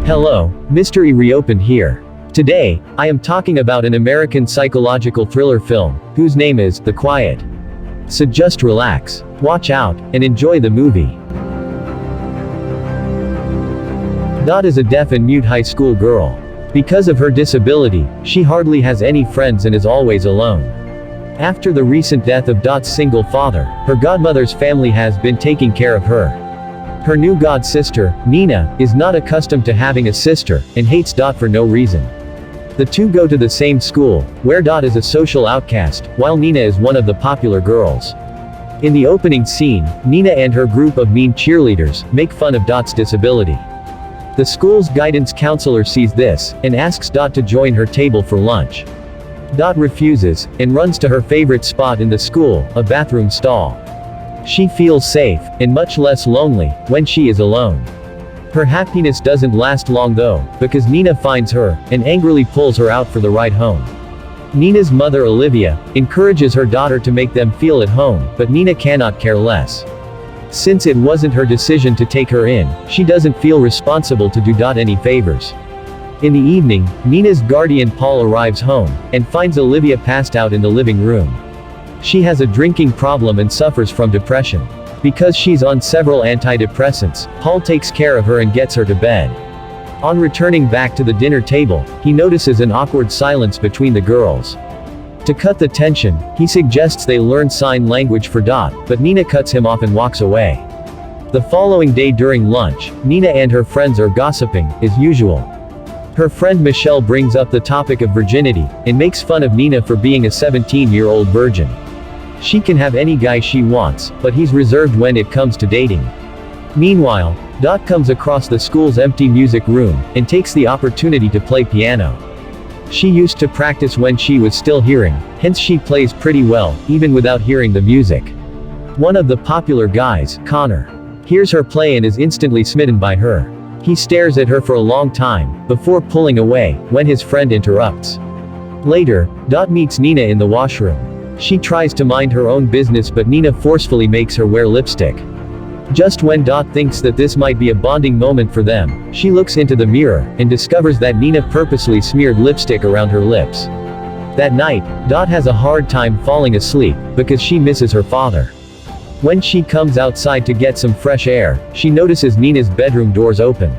Hello, Mystery Reopened here. Today, I am talking about an American psychological thriller film, whose name is The Quiet. So just relax, watch out, and enjoy the movie. Dot is a deaf and mute high school girl. Because of her disability, she hardly has any friends and is always alone. After the recent death of Dot's single father, her godmother's family has been taking care of her. Her new god sister, Nina, is not accustomed to having a sister, and hates Dot for no reason. The two go to the same school, where Dot is a social outcast, while Nina is one of the popular girls. In the opening scene, Nina and her group of mean cheerleaders make fun of Dot's disability. The school's guidance counselor sees this, and asks Dot to join her table for lunch. Dot refuses, and runs to her favorite spot in the school, a bathroom stall. She feels safe, and much less lonely, when she is alone. Her happiness doesn't last long though, because Nina finds her, and angrily pulls her out for the ride home. Nina's mother Olivia encourages her daughter to make them feel at home, but Nina cannot care less. Since it wasn't her decision to take her in, she doesn't feel responsible to do Dot any favors. In the evening, Nina's guardian Paul arrives home, and finds Olivia passed out in the living room. She has a drinking problem and suffers from depression. Because she's on several antidepressants, Paul takes care of her and gets her to bed. On returning back to the dinner table, he notices an awkward silence between the girls. To cut the tension, he suggests they learn sign language for Dot, but Nina cuts him off and walks away. The following day during lunch, Nina and her friends are gossiping, as usual. Her friend Michelle brings up the topic of virginity, and makes fun of Nina for being a 17-year-old virgin. She can have any guy she wants, but he's reserved when it comes to dating. Meanwhile, Dot comes across the school's empty music room, and takes the opportunity to play piano. She used to practice when she was still hearing, hence she plays pretty well, even without hearing the music. One of the popular guys, Connor, hears her play and is instantly smitten by her. He stares at her for a long time, before pulling away, when his friend interrupts. Later, Dot meets Nina in the washroom. She tries to mind her own business but Nina forcefully makes her wear lipstick. Just when Dot thinks that this might be a bonding moment for them, she looks into the mirror, and discovers that Nina purposely smeared lipstick around her lips. That night, Dot has a hard time falling asleep, because she misses her father. When she comes outside to get some fresh air, she notices Nina's bedroom doors open.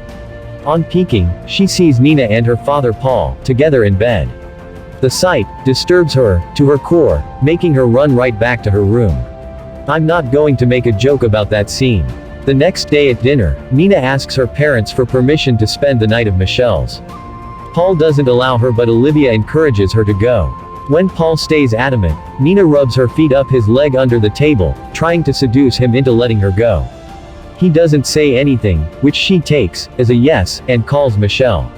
On peeking, she sees Nina and her father Paul, together in bed. The sight disturbs her, to her core, making her run right back to her room. I'm not going to make a joke about that scene. The next day at dinner, Nina asks her parents for permission to spend the night at Michelle's. Paul doesn't allow her but Olivia encourages her to go. When Paul stays adamant, Nina rubs her feet up his leg under the table, trying to seduce him into letting her go. He doesn't say anything, which she takes as a yes, and calls Michelle.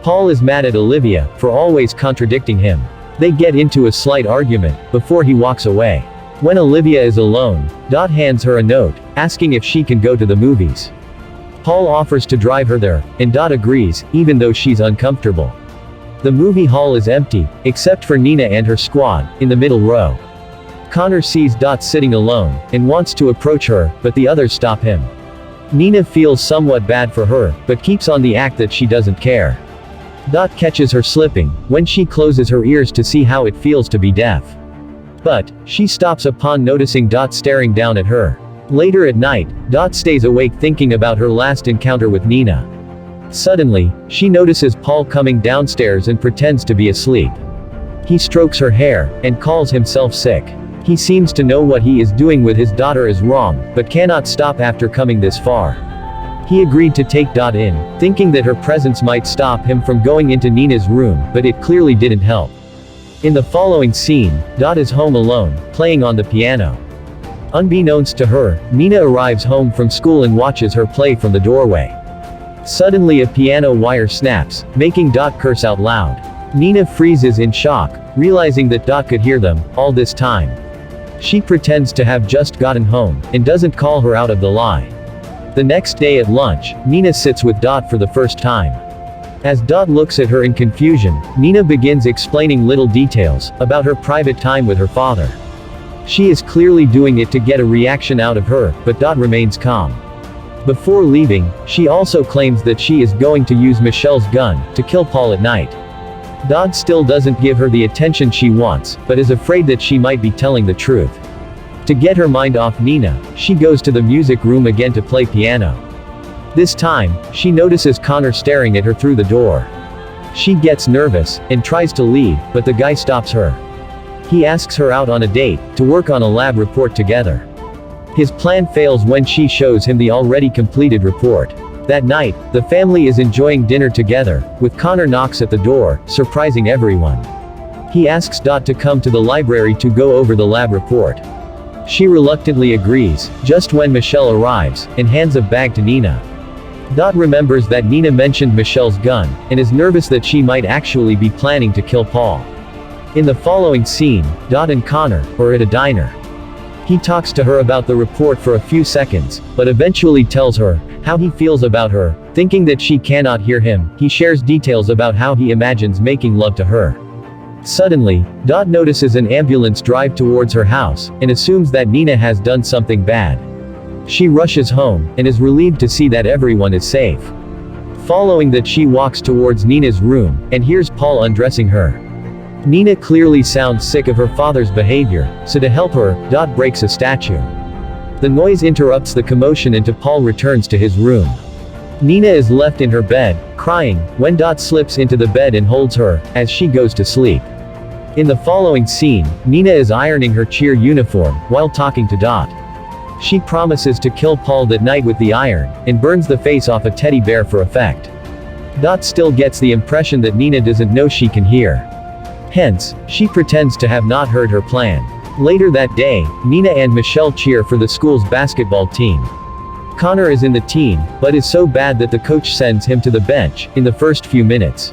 Paul is mad at Olivia for always contradicting him. They get into a slight argument, before he walks away. When Olivia is alone, Dot hands her a note, asking if she can go to the movies. Paul offers to drive her there, and Dot agrees, even though she's uncomfortable. The movie hall is empty, except for Nina and her squad, in the middle row. Connor sees Dot sitting alone, and wants to approach her, but the others stop him. Nina feels somewhat bad for her, but keeps on the act that she doesn't care. Dot catches her slipping, when she closes her ears to see how it feels to be deaf. But, she stops upon noticing Dot staring down at her. Later at night, Dot stays awake thinking about her last encounter with Nina. Suddenly, she notices Paul coming downstairs and pretends to be asleep. He strokes her hair, and calls himself sick. He seems to know what he is doing with his daughter is wrong, but cannot stop after coming this far. He agreed to take Dot in, thinking that her presence might stop him from going into Nina's room, but it clearly didn't help. In the following scene, Dot is home alone, playing on the piano. Unbeknownst to her, Nina arrives home from school and watches her play from the doorway. Suddenly a piano wire snaps, making Dot curse out loud. Nina freezes in shock, realizing that Dot could hear them, all this time. She pretends to have just gotten home, and doesn't call her out of the lie. The next day at lunch, Nina sits with Dot for the first time. As Dot looks at her in confusion, Nina begins explaining little details, about her private time with her father. She is clearly doing it to get a reaction out of her, but Dot remains calm. Before leaving, she also claims that she is going to use Michelle's gun to kill Paul at night. Dot still doesn't give her the attention she wants, but is afraid that she might be telling the truth. To get her mind off Nina, she goes to the music room again to play piano. This time, she notices Connor staring at her through the door. She gets nervous, and tries to leave, but the guy stops her. He asks her out on a date, to work on a lab report together. His plan fails when she shows him the already completed report. That night, the family is enjoying dinner together, with Connor knocks at the door, surprising everyone. He asks Dot to come to the library to go over the lab report. She reluctantly agrees, just when Michelle arrives, and hands a bag to Nina. Dot remembers that Nina mentioned Michelle's gun, and is nervous that she might actually be planning to kill Paul. In the following scene, Dot and Connor are at a diner. He talks to her about the report for a few seconds, but eventually tells her how he feels about her. Thinking that she cannot hear him, he shares details about how he imagines making love to her. Suddenly, Dot notices an ambulance drive towards her house, and assumes that Nina has done something bad. She rushes home, and is relieved to see that everyone is safe. Following that, she walks towards Nina's room, and hears Paul undressing her. Nina clearly sounds sick of her father's behavior, so to help her, Dot breaks a statue. The noise interrupts the commotion and Paul returns to his room. Nina is left in her bed, crying, when Dot slips into the bed and holds her, as she goes to sleep. In the following scene, Nina is ironing her cheer uniform, while talking to Dot. She promises to kill Paul that night with the iron, and burns the face off a teddy bear for effect. Dot still gets the impression that Nina doesn't know she can hear. Hence, she pretends to have not heard her plan. Later that day, Nina and Michelle cheer for the school's basketball team. Connor is in the team, but is so bad that the coach sends him to the bench in the first few minutes.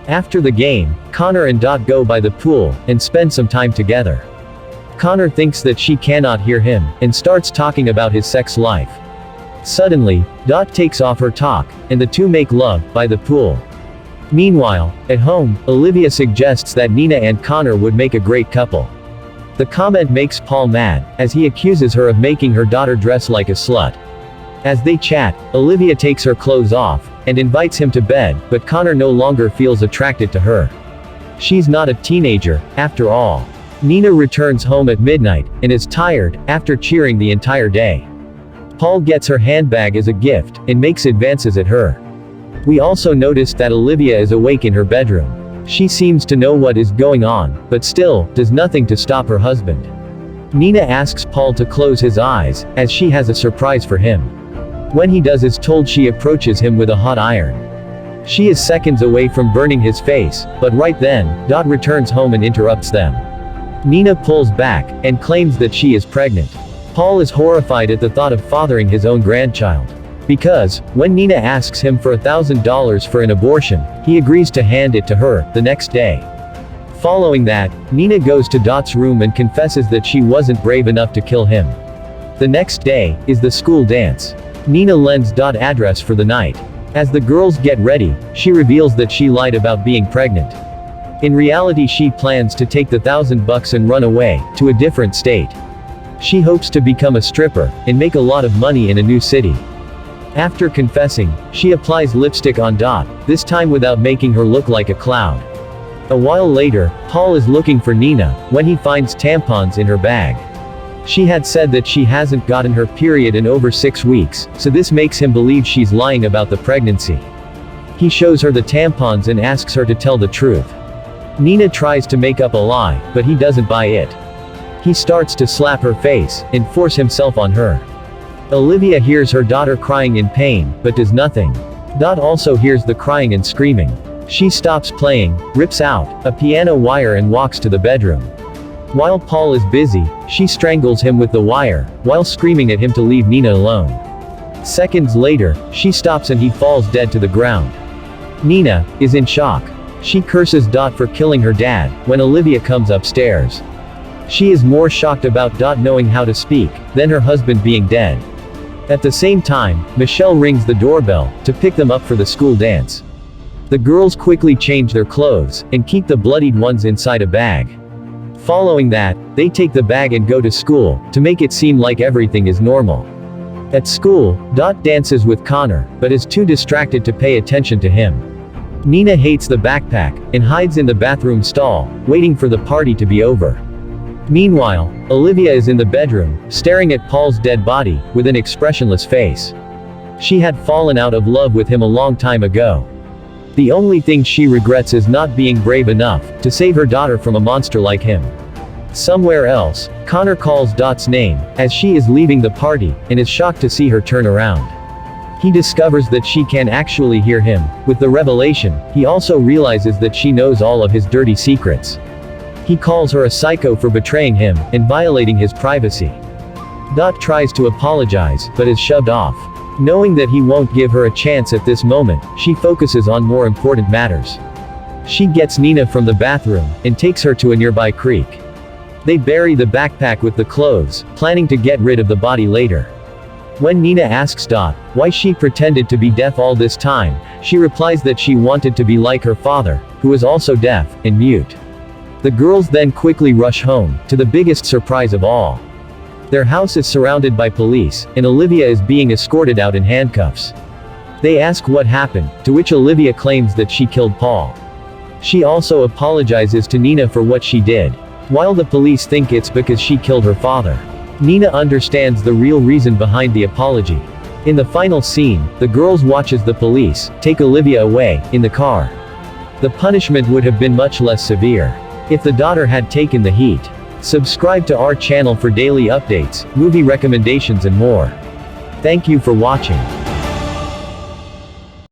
After the game, Connor and Dot go by the pool, and spend some time together. Connor thinks that she cannot hear him, and starts talking about his sex life. Suddenly, Dot takes off her talk, and the two make love by the pool. Meanwhile, at home, Olivia suggests that Nina and Connor would make a great couple. The comment makes Paul mad, as he accuses her of making her daughter dress like a slut. As they chat, Olivia takes her clothes off, and invites him to bed, but Connor no longer feels attracted to her. She's not a teenager, after all. Nina returns home at midnight, and is tired, after cheering the entire day. Paul gets her handbag as a gift, and makes advances at her. We also noticed that Olivia is awake in her bedroom. She seems to know what is going on, but still, does nothing to stop her husband. Nina asks Paul to close his eyes, as she has a surprise for him. When he does is told, she approaches him with a hot iron. She is seconds away from burning his face, but right then, Dot returns home and interrupts them. Nina pulls back, and claims that she is pregnant. Paul is horrified at the thought of fathering his own grandchild. Because, when Nina asks him for $1,000 for an abortion, he agrees to hand it to her, the next day. Following that, Nina goes to Dot's room and confesses that she wasn't brave enough to kill him. The next day, is the school dance. Nina lends Dot address for the night. As the girls get ready, she reveals that she lied about being pregnant. In reality, she plans to take the $1,000 and run away, to a different state. She hopes to become a stripper, and make a lot of money in a new city. After confessing, she applies lipstick on Dot, this time without making her look like a cloud. A while later, Paul is looking for Nina, when he finds tampons in her bag. She had said that she hasn't gotten her period in over 6 weeks, so this makes him believe she's lying about the pregnancy. He shows her the tampons and asks her to tell the truth. Nina tries to make up a lie, but he doesn't buy it. He starts to slap her face, and force himself on her. Olivia hears her daughter crying in pain, but does nothing. Dot also hears the crying and screaming. She stops playing, rips out a piano wire and walks to the bedroom. While Paul is busy, she strangles him with the wire, while screaming at him to leave Nina alone. Seconds later, she stops and he falls dead to the ground. Nina is in shock. She curses Dot for killing her dad, when Olivia comes upstairs. She is more shocked about Dot knowing how to speak, than her husband being dead. At the same time, Michelle rings the doorbell, to pick them up for the school dance. The girls quickly change their clothes, and keep the bloodied ones inside a bag. Following that, they take the bag and go to school, to make it seem like everything is normal. At school, Dot dances with Connor, but is too distracted to pay attention to him. Nina hates the backpack, and hides in the bathroom stall, waiting for the party to be over. Meanwhile, Olivia is in the bedroom, staring at Paul's dead body, with an expressionless face. She had fallen out of love with him a long time ago. The only thing she regrets is not being brave enough to save her daughter from a monster like him. Somewhere else, Connor calls Dot's name, as she is leaving the party, and is shocked to see her turn around. He discovers that she can actually hear him. With the revelation, he also realizes that she knows all of his dirty secrets. He calls her a psycho for betraying him, and violating his privacy. Dot tries to apologize, but is shoved off. Knowing that he won't give her a chance at this moment, she focuses on more important matters. She gets Nina from the bathroom, and takes her to a nearby creek. They bury the backpack with the clothes, planning to get rid of the body later. When Nina asks Dot why she pretended to be deaf all this time, she replies that she wanted to be like her father, who is also deaf and mute. The girls then quickly rush home, to the biggest surprise of all. Their house is surrounded by police, and Olivia is being escorted out in handcuffs. They ask what happened, to which Olivia claims that she killed Paul. She also apologizes to Nina for what she did, while the police think it's because she killed her father. Nina understands the real reason behind the apology. In the final scene, the girls watches the police take Olivia away, in the car. The punishment would have been much less severe if the daughter had taken the heat. Subscribe to our channel for daily updates, movie recommendations and more. Thank you for watching.